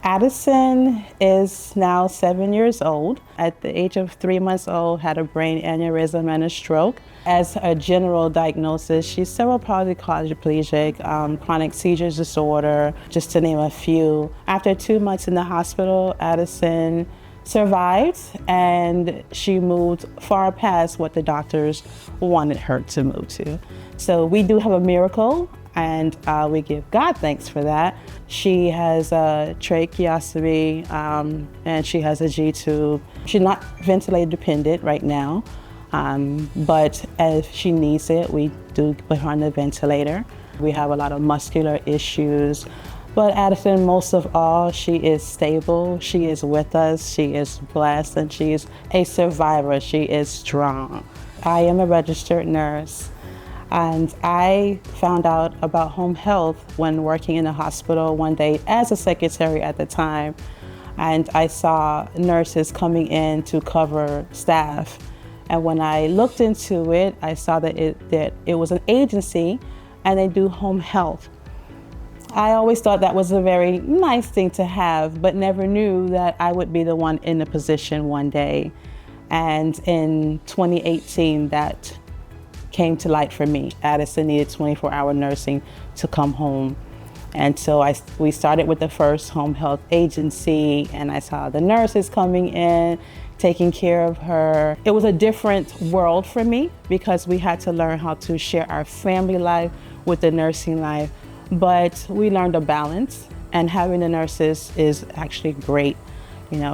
Addison is now 7 years old. At the age of 3 months old, had a brain aneurysm and a stroke. As a general diagnosis, she's cerebral palsy quadriplegic, chronic seizures disorder, just to name a few. After 2 months in the hospital, Addison survived, and she moved far past what the doctors wanted her to move to. So we do have a miracle, and we give God thanks for that. She has a tracheostomy, and she has a G-tube. She's not ventilator dependent right now, but if she needs it, we do put her on the ventilator. We have a lot of muscular issues. But Addison, most of all, she is stable, she is with us, she is blessed, and she is a survivor, she is strong. I am a registered nurse, and I found out about home health when working in the hospital one day as a secretary at the time, and I saw nurses coming in to cover staff. And when I looked into it, I saw that it was an agency and they do home health. I always thought that was a very nice thing to have, but never knew that I would be the one in the position one day. And in 2018, that came to light for me. Addison needed 24-hour nursing to come home. And so we started with the first home health agency, and I saw the nurses coming in, taking care of her. It was a different world for me because we had to learn how to share our family life with the nursing life. But we learned a balance, and having the nurses is actually great,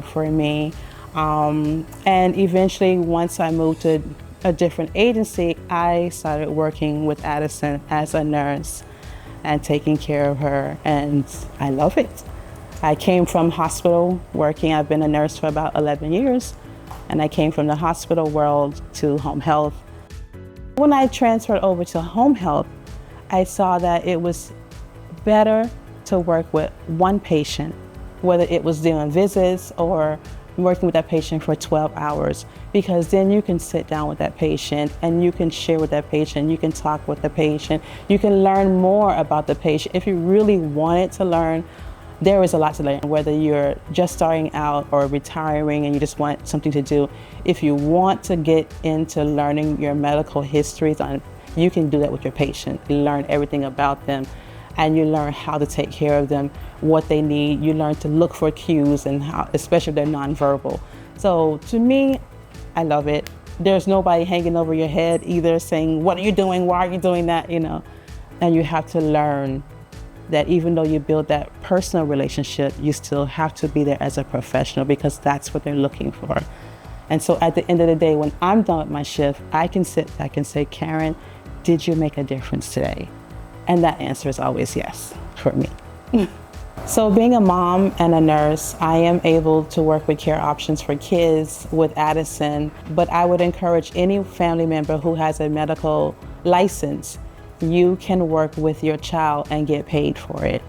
for me. And eventually, once I moved to a different agency, I started working with Addison as a nurse and taking care of her, and I love it. I came from hospital working. I've been a nurse for about 11 years, and I came from the hospital world to home health. When I transferred over to home health, I saw that it was better to work with one patient, whether it was doing visits or working with that patient for 12 hours, because then you can sit down with that patient and you can share with that patient, you can talk with the patient, you can learn more about the patient. If you really wanted to learn, there is a lot to learn, whether you're just starting out or retiring and you just want something to do. If you want to get into learning your medical histories, you can do that with your patient. You learn everything about them, and you learn how to take care of them, what they need. You learn to look for cues, and how, especially if they're nonverbal. So to me, I love it. There's nobody hanging over your head either saying, what are you doing? Why are you doing that? And you have to learn that even though you build that personal relationship, you still have to be there as a professional, because that's what they're looking for. And so at the end of the day, when I'm done with my shift, I can sit back and say, Karen, did you make a difference today? And that answer is always yes for me. So being a mom and a nurse, I am able to work with care options for kids with Addison, but I would encourage any family member who has a medical license, you can work with your child and get paid for it.